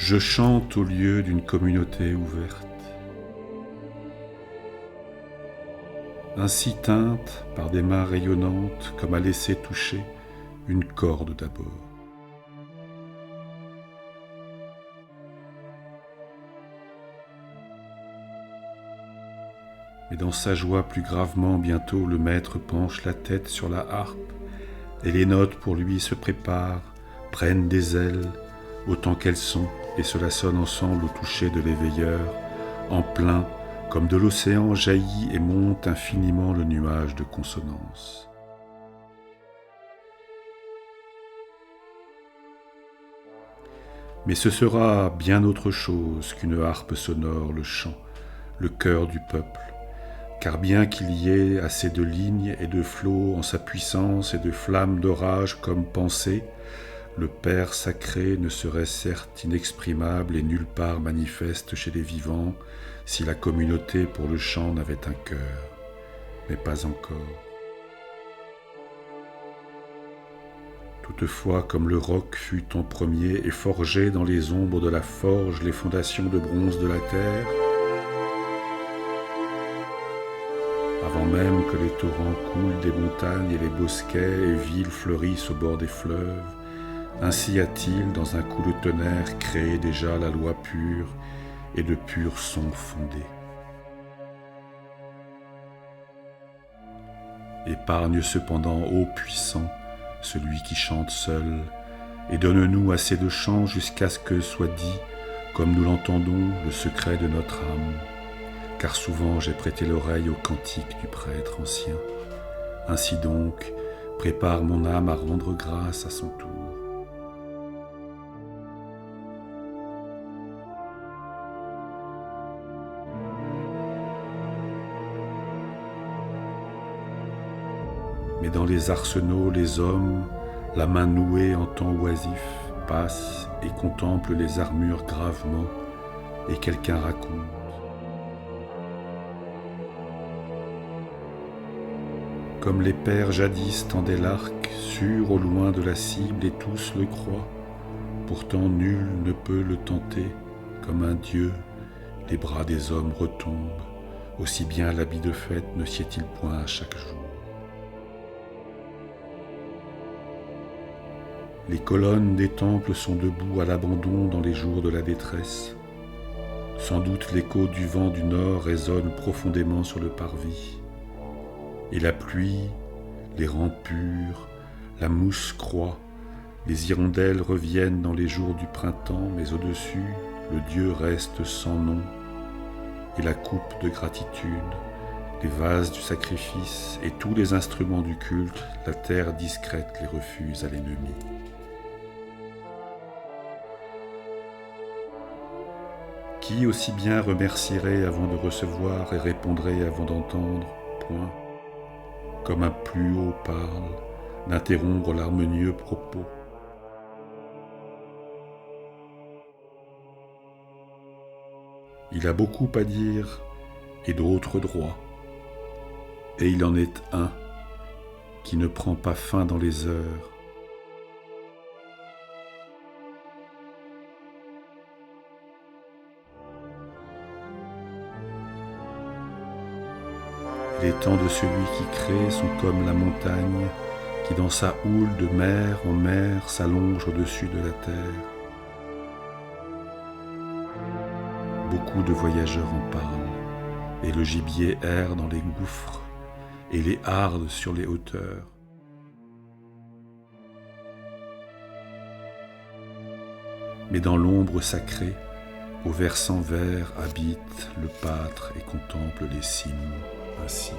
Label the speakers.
Speaker 1: Je chante au lieu d'une communauté ouverte. Ainsi teinte par des mains rayonnantes comme à laisser toucher une corde d'abord. Mais dans sa joie plus gravement bientôt le maître penche la tête sur la harpe et les notes pour lui se préparent, prennent des ailes autant qu'elles sont et cela sonne ensemble au toucher de l'éveilleur, en plein comme de l'océan jaillit et monte infiniment le nuage de consonance. Mais ce sera bien autre chose qu'une harpe sonore, le chant, le cœur du peuple, car bien qu'il y ait assez de lignes et de flots en sa puissance et de flammes d'orage comme pensée, le Père sacré ne serait certes inexprimable et nulle part manifeste chez les vivants si la communauté pour le chant n'avait un cœur, mais pas encore. Toutefois, comme le roc fut en premier et forgé dans les ombres de la forge les fondations de bronze de la terre, avant même que les torrents coulent des montagnes et les bosquets et villes fleurissent au bord des fleuves, ainsi a-t-il, dans un coup de tonnerre, créé déjà la loi pure et de purs sons fondés. Épargne cependant, ô puissant, celui qui chante seul, et donne-nous assez de chant jusqu'à ce que soit dit, comme nous l'entendons, le secret de notre âme. Car souvent j'ai prêté l'oreille au cantique du prêtre ancien. Ainsi donc, prépare mon âme à rendre grâce à son tour. Mais dans les arsenaux, les hommes, la main nouée en temps oisif, passent et contemplent les armures gravement, et quelqu'un raconte. Comme les pères jadis tendaient l'arc, sûr au loin de la cible, et tous le croient, pourtant nul ne peut le tenter, comme un dieu, les bras des hommes retombent, aussi bien l'habit de fête ne sied-il point à chaque jour. Les colonnes des temples sont debout à l'abandon dans les jours de la détresse. Sans doute l'écho du vent du nord résonne profondément sur le parvis. Et la pluie les rend purs, la mousse croît, les hirondelles reviennent dans les jours du printemps, mais au-dessus, le Dieu reste sans nom. Et la coupe de gratitude, les vases du sacrifice et tous les instruments du culte, la terre discrète les refuse à l'ennemi. Qui aussi bien remercierait avant de recevoir et répondrait avant d'entendre, point, comme un plus haut parle, d'interrompre l'harmonieux propos. Il a beaucoup à dire et d'autres droits, et il en est un qui ne prend pas fin dans les heures. Les temps de celui qui crée sont comme la montagne qui dans sa houle de mer en mer s'allonge au-dessus de la terre. Beaucoup de voyageurs en parlent, et le gibier erre dans les gouffres, et les hardes sur les hauteurs. Mais dans l'ombre sacrée, au versant vert habite le pâtre et contemple les cimes ainsi.